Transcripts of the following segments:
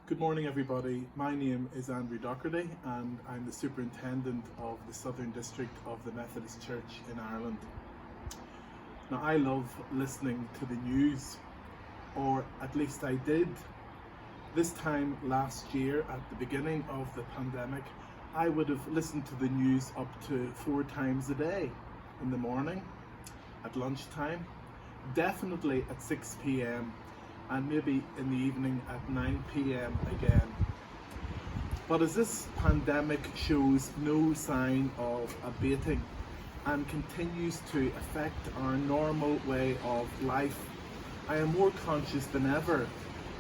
Good morning, everybody. My name is Andrew Docherty, and I'm the Superintendent of the Southern District of the Methodist Church in Ireland. Now, I love listening to the news, or at least I did. This time last year, at the beginning of the pandemic, I would have listened to the news up to 4 times a day. In the morning, at lunchtime, definitely at 6 p.m, and maybe in the evening at 9 p.m. again. But as this pandemic shows no sign of abating and continues to affect our normal way of life, I am more conscious than ever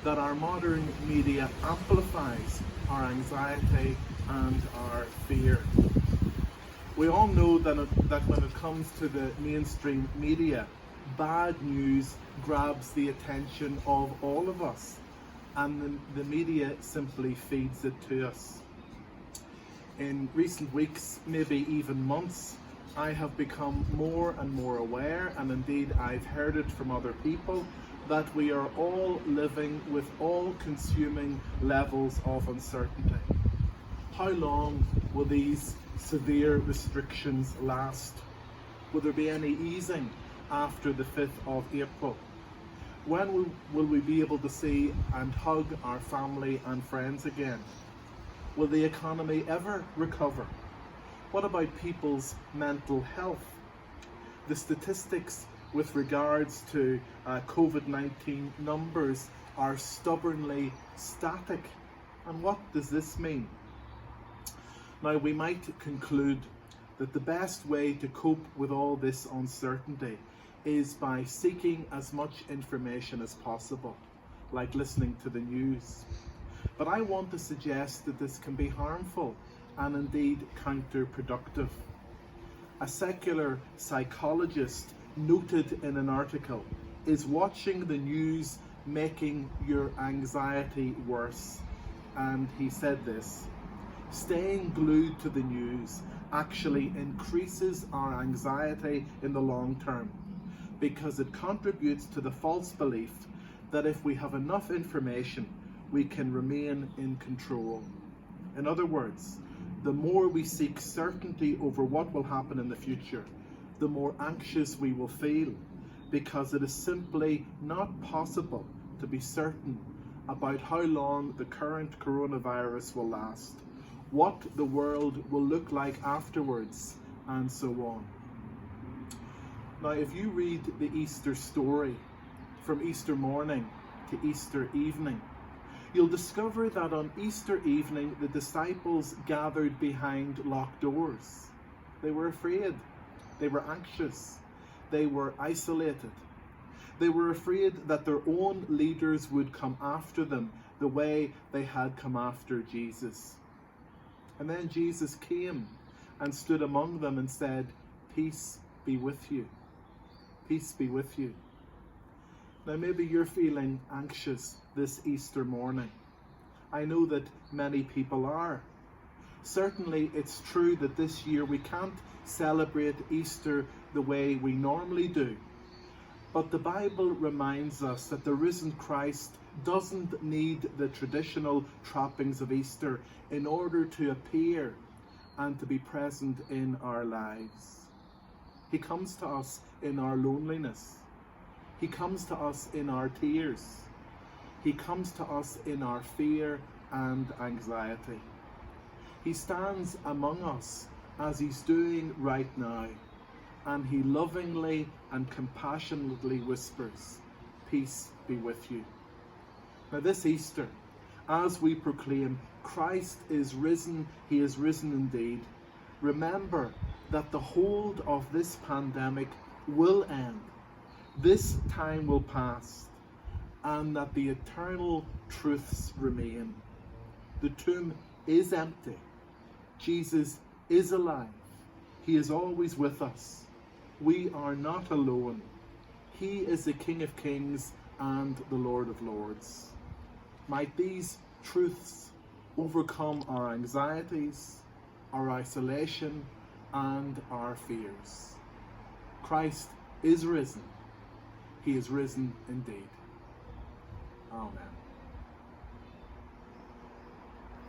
that our modern media amplifies our anxiety and our fear. We all know that when it comes to the mainstream media, bad news grabs the attention of all of us, and the media simply feeds it to us. In recent weeks, maybe even months, I have become more and more aware, and indeed I've heard it from other people, that we are all living with all-consuming levels of uncertainty. How long will these severe restrictions last? Will there be any easing after the 5th of April? When will we be able to see and hug our family and friends again? Will the economy ever recover? What about people's mental health? The statistics with regards to COVID-19 numbers are stubbornly static. And what does this mean? Now, we might conclude that the best way to cope with all this uncertainty is by seeking as much information as possible, like listening to the news. But I want to suggest that this can be harmful and indeed counterproductive. A secular psychologist noted in an article, "Is watching the news making your anxiety worse?" And he said this: "Staying glued to the news actually increases our anxiety in the long term, because it contributes to the false belief that if we have enough information, we can remain in control." In other words, the more we seek certainty over what will happen in the future, the more anxious we will feel, because it is simply not possible to be certain about how long the current coronavirus will last, what the world will look like afterwards, and so on. Now, if you read the Easter story from Easter morning to Easter evening, you'll discover that on Easter evening, the disciples gathered behind locked doors. They were afraid. They were anxious. They were isolated. They were afraid that their own leaders would come after them the way they had come after Jesus. And then Jesus came and stood among them and said, "Peace be with you. Peace be with you." Now, maybe you're feeling anxious this Easter morning. I know that many people are. Certainly, it's true that this year we can't celebrate Easter the way we normally do. But the Bible reminds us that the risen Christ doesn't need the traditional trappings of Easter in order to appear and to be present in our lives. He comes to us in our loneliness. He comes to us in our tears. He comes to us in our fear and anxiety. He stands among us as he's doing right now, and he lovingly and compassionately whispers, "Peace be with you." Now, this Easter, as we proclaim Christ is risen, he is risen indeed, remember that the hold of this pandemic will end. This time will pass, and that the eternal truths remain. The tomb is empty. Jesus is alive. He is always with us. We are not alone. He is the King of Kings and the Lord of Lords. Might these truths overcome our anxieties, our isolation, and our fears. Christ is risen. He is risen indeed. Amen.